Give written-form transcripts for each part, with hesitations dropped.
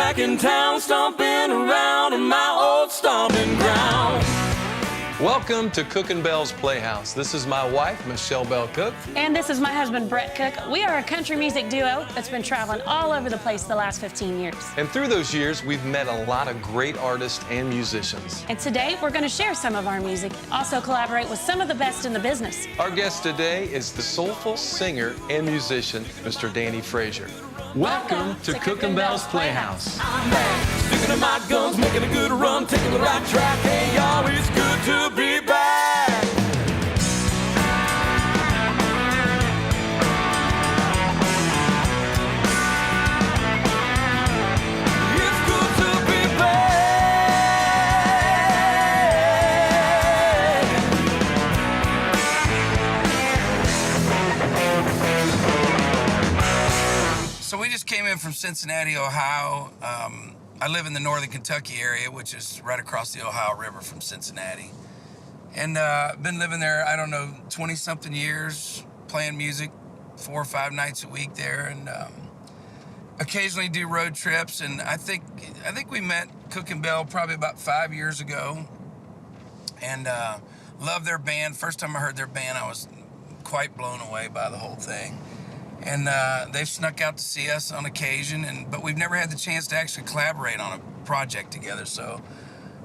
back in town, stomping around on my old stomping ground. Welcome to Cook and Belle's Playhouse. This is my wife, Michelle Belle Cook. And this is my husband, Brett Cook. We are a country music duo that's been traveling all over the place the last 15 years. And through those years, we've met a lot of great artists and musicians. And today, we're going to share some of our music, also collaborate with some of the best in the business. Our guest today is the soulful singer and musician, Mr. Danny Frazier. Welcome to Cook and Belle's Playhouse. I'm back, sticking to my guns, making a good run, taking the right track. Hey, y'all, it's good to be back. It's good to be back. So we just came in from Cincinnati, Ohio. I live in the northern Kentucky area, which is right across the Ohio River from Cincinnati. And been living there, I don't know, 20-something years, playing music 4 or 5 nights a week there, and occasionally do road trips. And I think we met Cook and Belle probably about 5 years ago, and loved their band. First time I heard their band, I was quite blown away by the whole thing. And they've snuck out to see us on occasion, but we've never had the chance to actually collaborate on a project together. So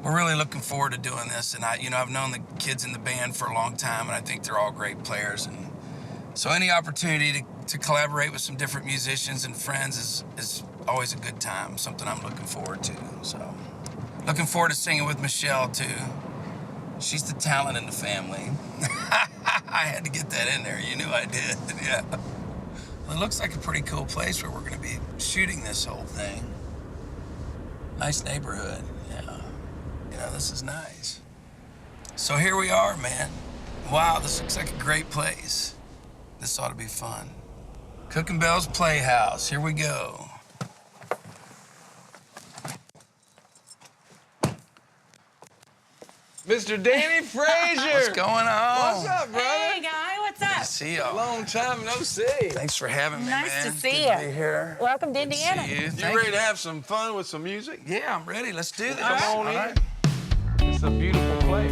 we're really looking forward to doing this. And I've known the kids in the band for a long time, and I think they're all great players. And so any opportunity to collaborate with some different musicians and friends is always a good time, something I'm looking forward to. So looking forward to singing with Michelle too. She's the talent in the family. I had to get that in there. You knew I did, yeah. Well, it looks like a pretty cool place where we're going to be shooting this whole thing. Nice neighborhood, yeah. This is nice. So here we are, man. Wow, this looks like a great place. This ought to be fun. Cook and Belle's Playhouse, here we go. Mr. Danny Frazier! What's going on? What's up, brother? Hey, Guy, what's up? Good to see y'all. Long time no see. Thanks for having me, Nice man. to see Good you. to be here. Welcome to Indiana. See you. You Thank ready to have some fun with some music? Yeah, I'm ready. Let's do this. Come on All in. right. It's a beautiful place.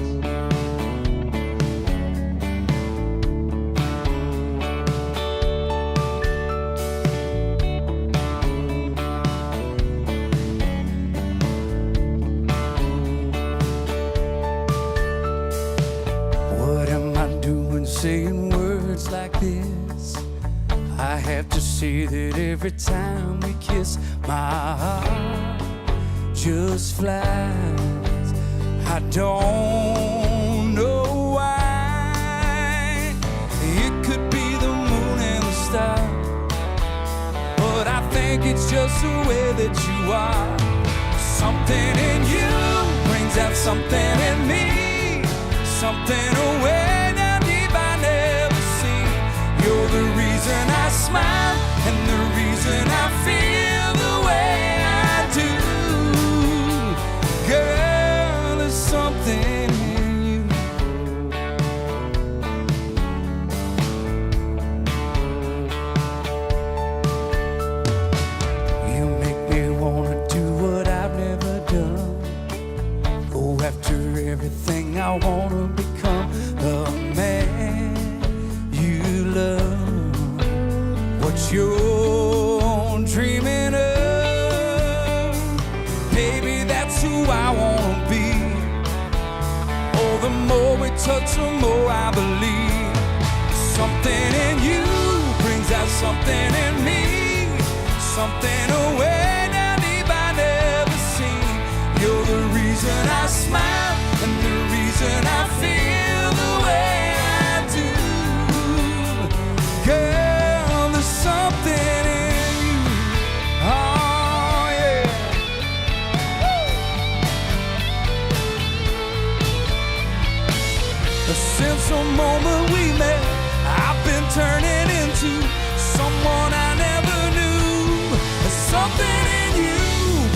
What am I doing saying words like this? I have to say that every time we kiss, my heart just flies. I don't know why. It could be the moon and the stars, but I think it's just the way that you are. Something in you brings out something in me. Something away down deep I never see. You're the reason I smile and the reason I feel the way I do. Girl, there's something in you. You make me wanna do what I've never done. Go after everything I wanna become, the man you love. What you're dreaming of, baby, that's who I wanna be. Oh, the more we touch, the more I believe. Something in you brings out something in me. Something away down deep I never seen. You're the reason I smile and the reason I feel the way I do. Girl, there's something in you. Oh, yeah. Since the moment we met, I've been turning into someone I never knew. Something in you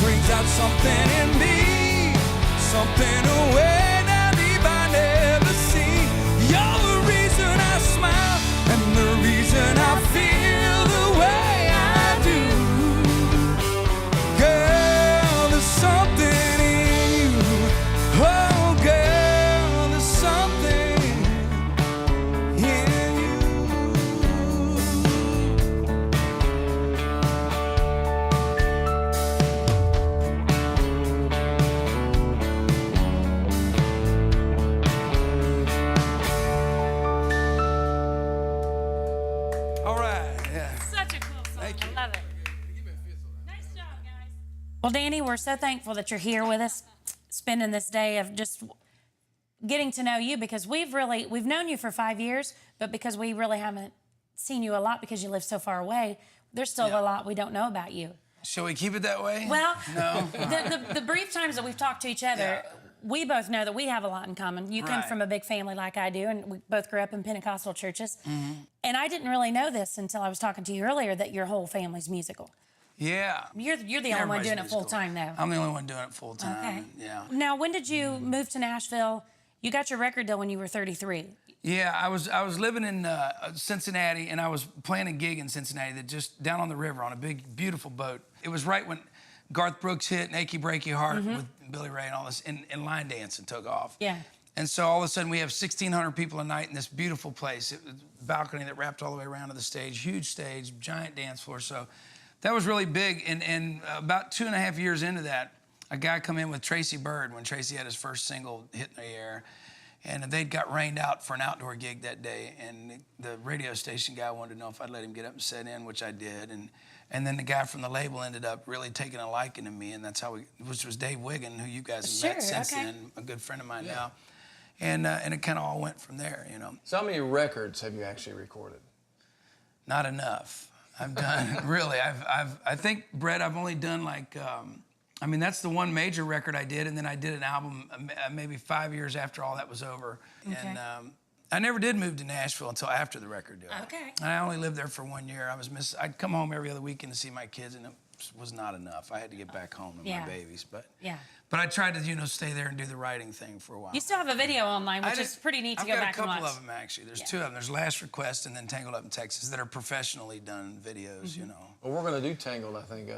brings out something in me. Something away down deep I never see. You're the reason I smile and the reason I feel the way I do. Girl, Well, Danny, we're so thankful that you're here with us, spending this day of just getting to know you, because we've known you for 5 years, but because we really haven't seen you a lot because you live so far away, there's still a lot we don't know about you. Shall we keep it that way? Well, no. the brief times that we've talked to each other, we both know that we have a lot in common. You come from a big family like I do, and we both grew up in Pentecostal churches. And I didn't really know this until I was talking to you earlier, that your whole family's musical. Yeah. You're the only one doing it full time, though. I'm the only one doing it full time. Okay. Yeah. Now, when did you move to Nashville? You got your record deal when you were 33. Yeah, I was living in Cincinnati, and I was playing a gig in Cincinnati that just down on the river on a big, beautiful boat. It was right when Garth Brooks hit "Achy Breaky Heart" with Billy Ray and all this, and line dancing took off. Yeah. And so all of a sudden we have 1,600 people a night in this beautiful place. It was a balcony that wrapped all the way around to the stage, huge stage, giant dance floor. So that was really big. And about 2.5 years into that, a guy come in with Tracy Byrd when Tracy had his first single, Hit in the Air. And they'd got rained out for an outdoor gig that day. And the radio station guy wanted to know if I'd let him get up and set in, which I did. And then the guy from the label ended up really taking a liking to me. And that's how which was Dave Wiggin, who you guys have met since then, a good friend of mine now. And it kind of all went from there, you know. So how many records have you actually recorded? Not enough. I've done, really, I think, Brett, I've only done like, I mean, that's the one major record I did, and then I did an album maybe 5 years after all that was over. Okay. And I never did move to Nashville until after the record deal. Okay. And I only lived there for 1 year. I'd come home every other weekend to see my kids, and it was not enough. I had to get back home to my babies, but I tried to, you know, stay there and do the writing thing for a while. You still have a video online, which is pretty neat to go back and watch. I've got a couple of them, actually. There's two of them. There's Last Request and then Tangled Up in Texas that are professionally done videos, you know. Well, we're going to do Tangled, I think,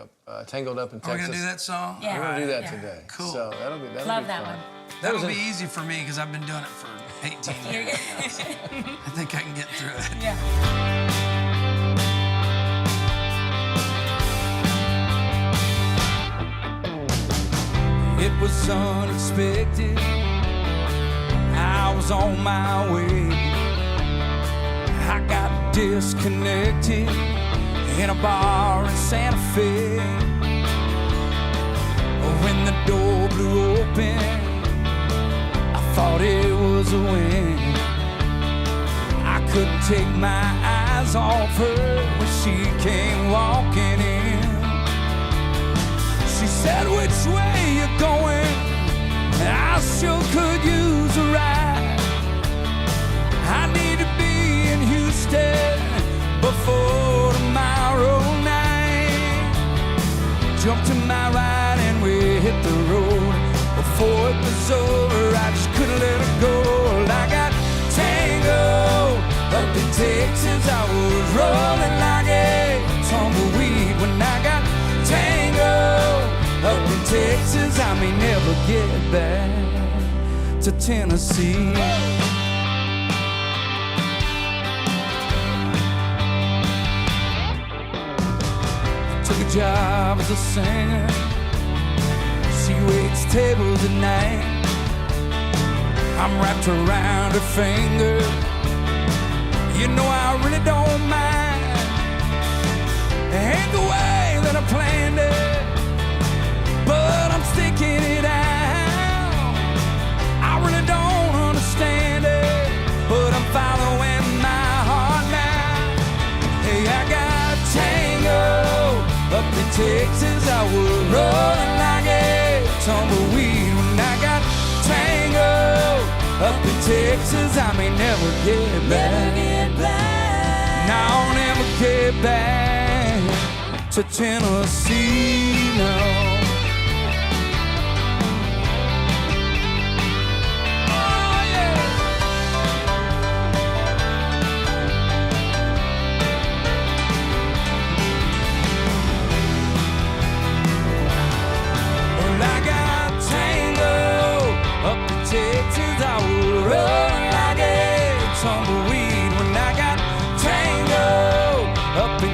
Tangled Up in Texas. Are we going to do that song? Yeah. We're going to do that today. Cool. So that'll be Love be that fun. one. That'll be easy for me because I've been doing it for 18 years now, so I think I can get through it. Yeah. It was unexpected. I was on my way. I got disconnected in a bar in Santa Fe. When the door blew open, I thought it was a win. I couldn't take my eyes off her when she came walking in. She said, "Which way you going?" I sure could use a ride. I need to be in Houston before tomorrow night. Jumped to my right and we hit the road. Before it was over, I just couldn't let her go. I got tangled up in Texas. I was rolling like a tumbleweed when I got tangled up in Texas. I may never get back to Tennessee. Took a job as a singer. She waits tables at night. I'm wrapped around her finger. You know I really don't mind. It ain't the way that I planned it, but I'm sticking it out. I really don't understand it, but I'm following my heart now. Hey, I got tangled up in Texas. I was rolling like a tumbleweed when I got tangled up in Texas. I may never get back. No, I'll never get back to Tennessee, no.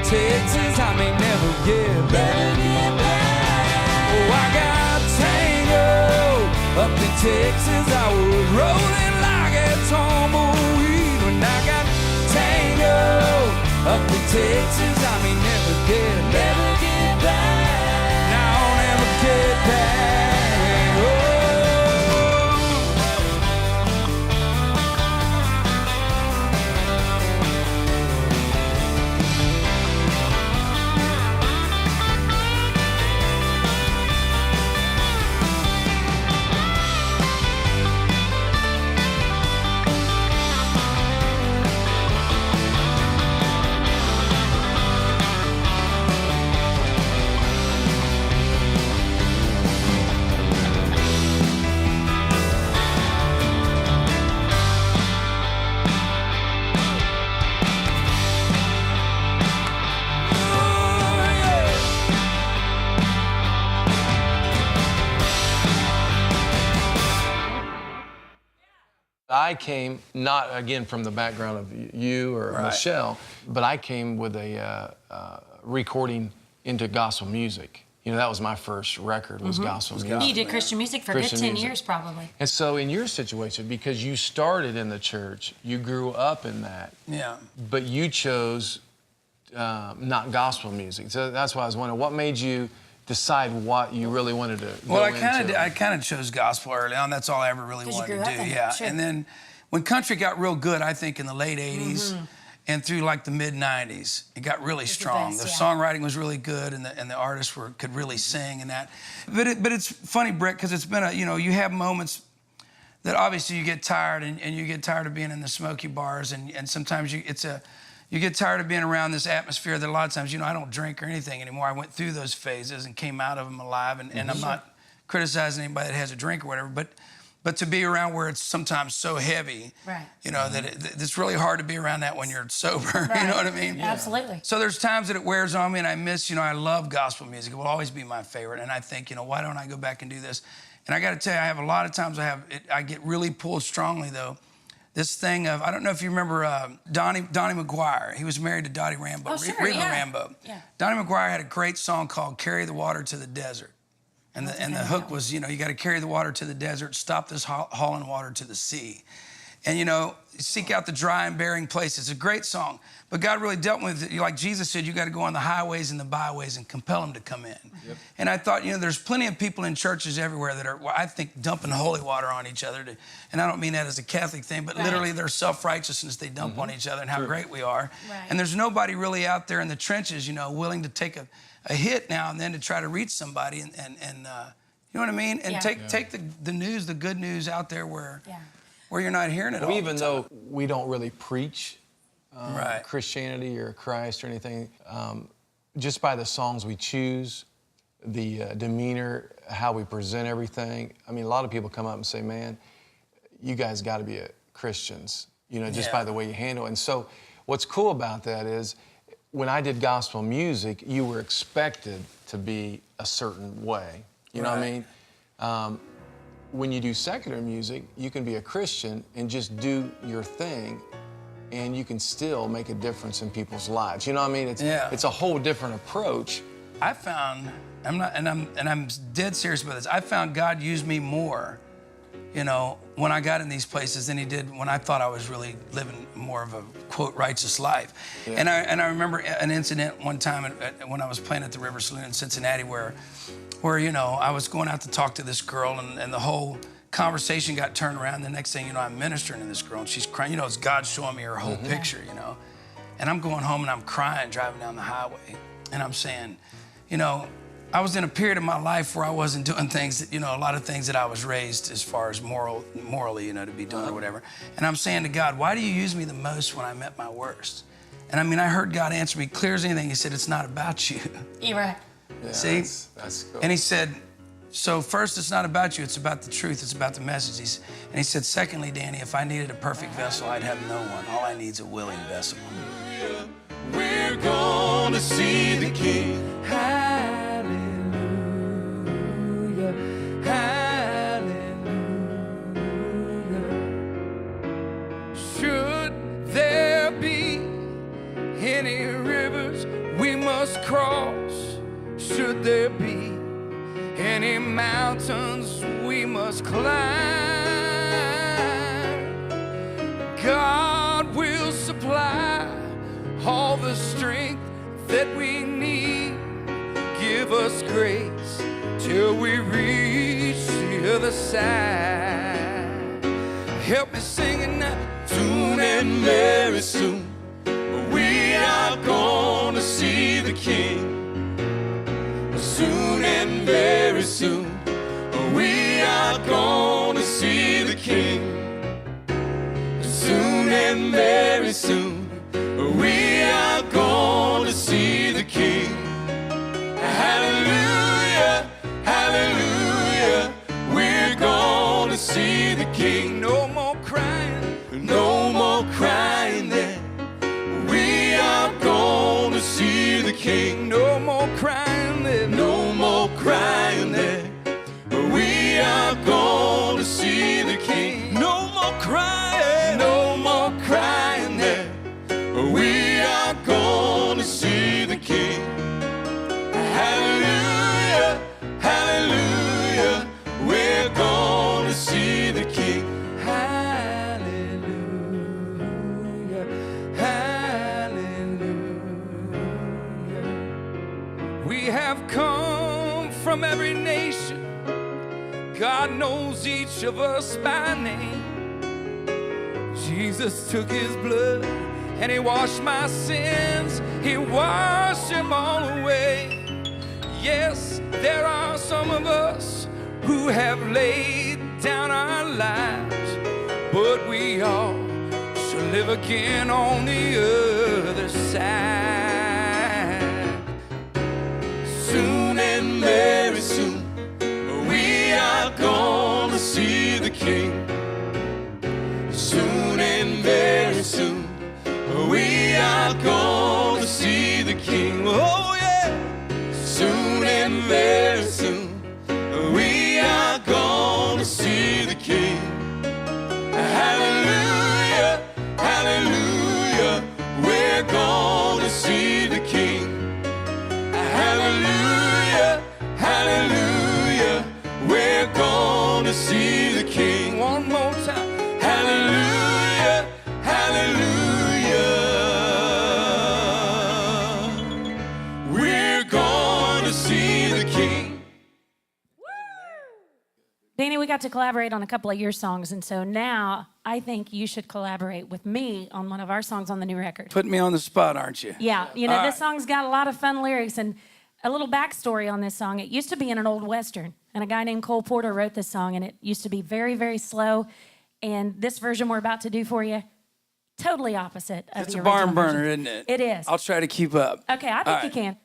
Texas, I may never get back. Oh, I got tangled up in Texas. I was rolling like a tumbleweed when I got tangled up in Texas. I may never get back. Now I'll never get I came, not again from the background of you or Michelle, but I came with a recording into gospel music. You know, that was my first record, was gospel music. You did Christian music for a good 10 years, probably. And so in your situation, because you started in the church, you grew up in that. Yeah. But you chose not gospel music. So that's why I was wondering, what made you decide what you really wanted to go into? I kind of chose gospel early on. That's all I ever really wanted to do. Yeah. Sure. And then when country got real good, I think in the late 80s, and through like the mid 90s, it got really strong. The songwriting was really good, and the artists could really sing and that. But it's funny, Britt, because it's been you have moments that obviously you get tired, and you get tired of being in the smoky bars, and sometimes you get tired of being around this atmosphere that a lot of times, I don't drink or anything anymore. I went through those phases and came out of them alive, and I'm not criticizing anybody that has a drink or whatever, but to be around where it's sometimes so heavy, that it's really hard to be around that when you're sober, you know what I mean? Yeah. Absolutely. So there's times that it wears on me, and I miss, I love gospel music. It will always be my favorite, and I think, why don't I go back and do this? And I got to tell you, I have a lot of times I get really pulled strongly, though. This thing of, I don't know if you remember Donnie McGuire. He was married to Dottie Rambo, Reba Rambo. Yeah. Donnie McGuire had a great song called Carry the Water to the Desert. And the hook was, you got to carry the water to the desert, stop this hauling water to the sea. And, seek out the dry and barren places. It's a great song. But God really dealt with it. Like Jesus said, you got to go on the highways and the byways and compel them to come in. Yep. And I thought, there's plenty of people in churches everywhere that are, I think, dumping holy water on each other. And I don't mean that as a Catholic thing, but literally their self-righteousness they dump on each other and how great we are. Right. And there's nobody really out there in the trenches, willing to take a hit now and then to try to reach somebody and you know what I mean? And take the news, the good news out there where you're not hearing it all. Even though we don't really preach Christianity or Christ or anything, just by the songs we choose, the demeanor, how we present everything. I mean, a lot of people come up and say, man, you guys got to be Christians, just by the way you handle it. And so what's cool about that is when I did gospel music, you were expected to be a certain way. You know what I mean? When you do secular music, you can be a Christian and just do your thing, and you can still make a difference in people's lives. You know what I mean? It's a whole different approach. I found, I'm dead serious about this. I found God used me more, when I got in these places than He did when I thought I was really living more of a quote righteous life. Yeah. And I remember an incident one time when I was playing at the River Saloon in Cincinnati where I was going out to talk to this girl, and the whole conversation got turned around. The next thing I'm ministering to this girl, and she's crying. It's God showing me her whole picture, And I'm going home and I'm crying driving down the highway, and I'm saying, I was in a period of my life where I wasn't doing things that, a lot of things that I was raised as far as morally, to be doing or whatever. And I'm saying to God, why do you use me the most when I'm at my worst? And I heard God answer me clear as anything. He said, it's not about you. You're right. Yeah, See? That's cool. And He said, so first, it's not about you, it's about the truth, it's about the messages. And He said, secondly, Danny, if I needed a perfect vessel, I'd have no one. All I need is a willing vessel. We're gonna see the King. Hallelujah, hallelujah. Should there be any rivers we must cross? Should there be any mountains we must climb? God will supply all the strength that we need. Give us grace till we reach the other side. Help me sing it now. Soon and very soon, we are gonna see the King. Soon and very soon, we are gonna see the King. Soon and very soon, we are gonna see the King. Hallelujah, hallelujah, we're gonna see the King. No more crying, no more crying then. We are gonna see the King. no more crying then. No more crying there. We are gonna see the King. No more crying. from every nation. God knows each of us by name. Jesus took his blood and he washed my sins. He washed them all away. Yes, there are some of us who have laid down our lives, but we all shall live again on the other side. Soon and very soon, we are gonna see the King. Soon and very soon, we are gonna see the King. Oh yeah. Soon and very soon, we are gonna see the King. Hallelujah, hallelujah, we're gonna see the King. Hallelujah, hallelujah, we're gonna see the King. One more time. Hallelujah, hallelujah, we're gonna see the King. Danny, we got to collaborate on a couple of your songs, and so now I think you should collaborate with me on one of our songs on the new record. Putting me on the spot, aren't you? Yeah, you know, All this right. song's got a lot of fun lyrics, and a little backstory on this song. It used to be in an old Western, and a guy named Cole Porter wrote this song, and it used to be very, very slow. And this version we're about to do for you, totally opposite of It's the a barn original burner, version. isn't it? It is. I'll try to keep up. Okay, I think All you right. can.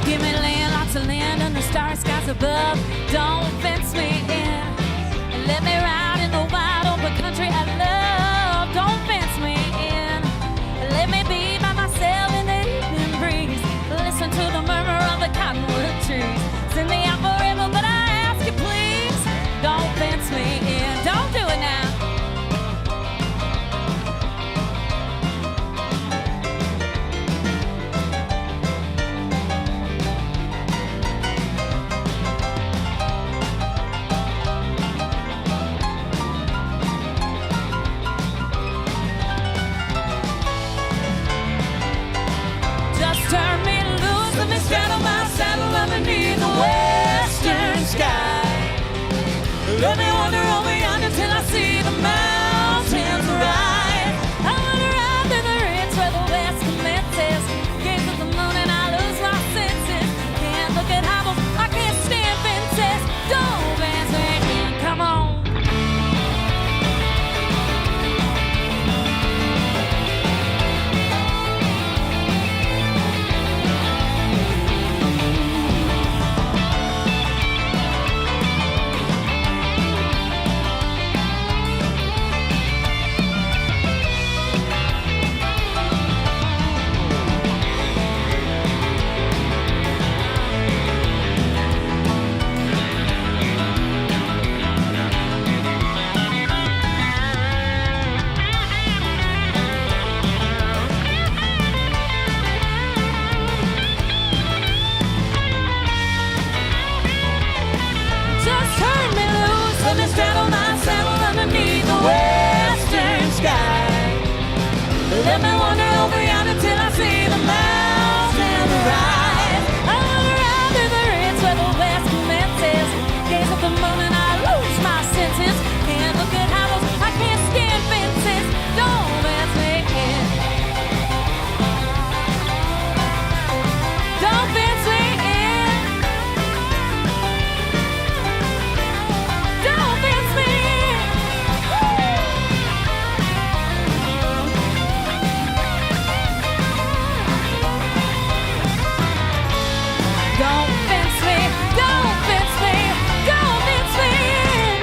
Give me land, lots of land under star skies above. Don't fence me in. Let me ride in the wide open country I love. Don't fence me in. Let me be by myself in the evening breeze. Listen to the murmur of the cottonwood trees. Send me out forever, but I ask you please. Don't fence me in. Don't do it now. Just turn me loose, let me straddle my saddle underneath the western sky. Let me wander over yonder till I see the mountains rise. I wanna ride through the ridge where the west commences. Gaze at the moon and I lose my senses. Can't look at hobbles, I can't stand fences. Don't fence me in, come on. Just turn me loose, let me straddle my saddle underneath the western sky. Let me wander over yonder till I see the mountains rise. I wanna ride through the ridge where the west commences. Gaze at the moon and I lose my senses. Can't look at hobbles, I can't stand fences. Don't fence me in. Don't fence me in. Don't fence me in. Don't fence me, don't fence me, don't fence me in.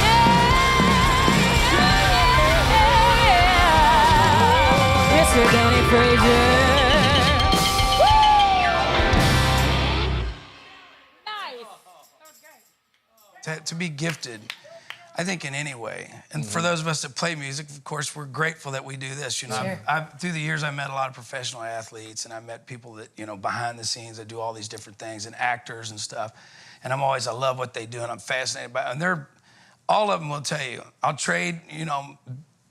Yeah. Mr. Danny Frazier. To be gifted, I think, in any way. And for those of us that play music, of course, we're grateful that we do this. You know, Sure. through the years, I met a lot of professional athletes, and I met people that, you know, behind the scenes that do all these different things, and actors and stuff. And I love what they do, and I'm fascinated by it. And all of them will tell you, I'll trade,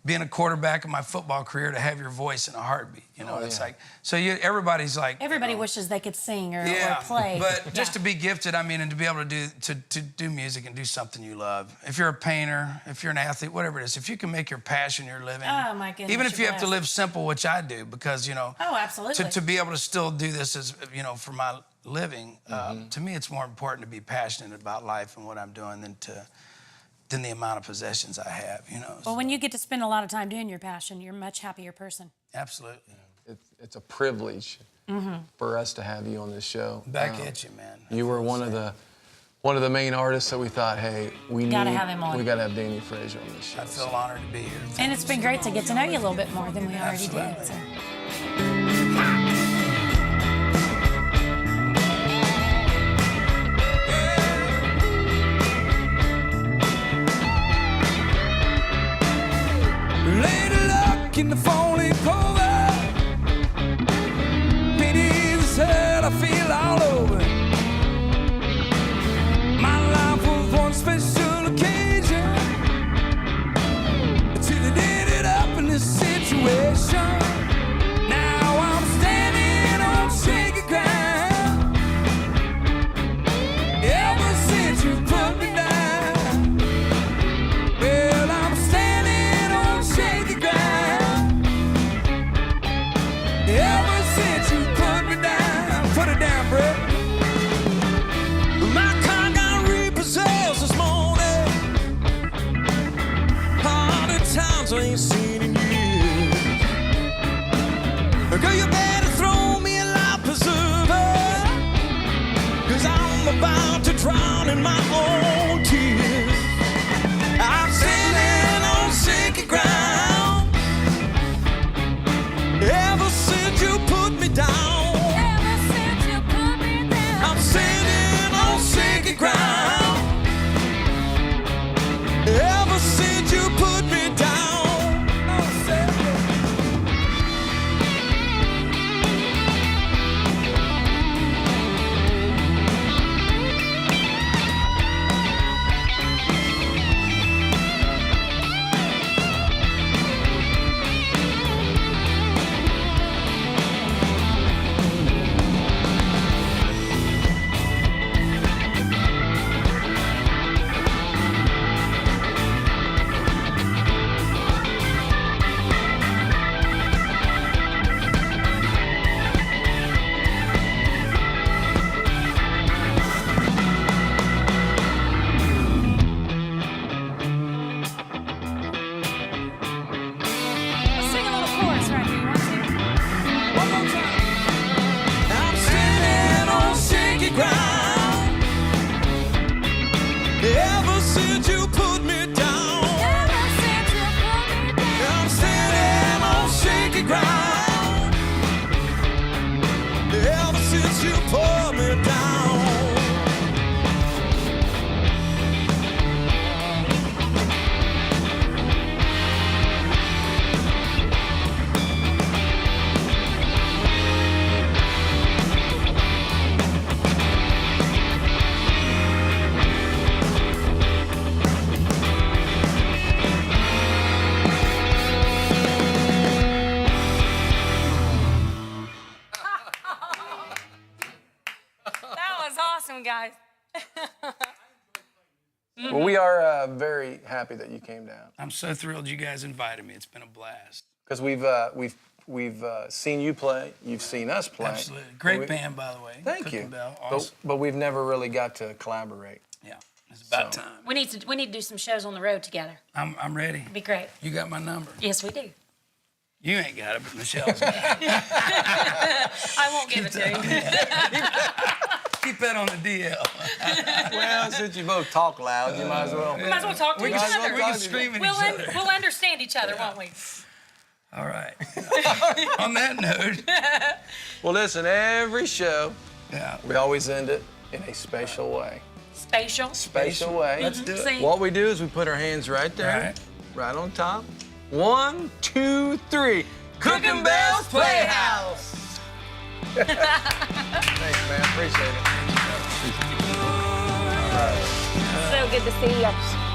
being a quarterback in my football career to have your voice in a heartbeat. It's like, so everybody's like. Everybody wishes they could sing or play. But just to be gifted, and to be able to do music and do something you love. If you're a painter, if you're an athlete, whatever it is, if you can make your passion your living. Oh, my goodness. Even if you have to live simple, which I do, because, Oh, absolutely. to be able to still do this as, for my living, to me, it's more important to be passionate about life and what I'm doing than the amount of possessions I have, Well, when you get to spend a lot of time doing your passion, you're a much happier person. Absolutely. It's a privilege for us to have you on this show. Back at you, man. You were one of the main artists that we thought, hey, we gotta have him on. We gotta have Danny Frazier on this show. I feel honored to be here. And it's been great to get to know you a little bit more than we already did. So. Lady luck in the falling cover. Pennies hurt, I feel all over. My life was one special occasion till it ended up in this situation. Now I'm standing on shaky ground. Ever since you put me down, well, I'm standing on shaky ground. Ever since you put me down, put it down, Brett. My car got repossessed this morning. Hard times I ain't seen in years. Girl, you better throw me a life preserver, 'cause I'm about to drown in my own tears. I'm standing on shaky ground. Ever since you put me down, I'm standing on shaky ground. Ever since you put me down, I'm standing. Let's sing a little chorus right here. You want to? One more time. I'm standing on shaky ground. Ever since you put me down, I'm standing on shaky ground. Ever since you put me down. That was awesome, guys. Well, we are very happy that you came down I'm so thrilled you guys invited me. It's been a blast. because we've seen you play. You've seen us play. Absolutely. Great band, by the way. Thank Cook you. and Belle, But, awesome. but we've never really got to collaborate. Yeah, it's about So- time. We need to do some shows on the road together. I'm ready. It'd be great. You got my number. Yes, we do. You ain't got it, but Michelle's got it. I won't give it to you. Keep that on the DL. Well, since you both talk loud, you might as well. We might as well talk to We each can, other. we can scream at each other. We'll understand each other, won't we? All right. On that note, Well, listen, every show, yeah. we always end it in a special way. Spatial. Spatial way. Let's do it. See? What we do is we put our hands right there, right on top. 1, 2, 3. Cooking Belle's Playhouse. Thanks, man. Appreciate it. So good to see you.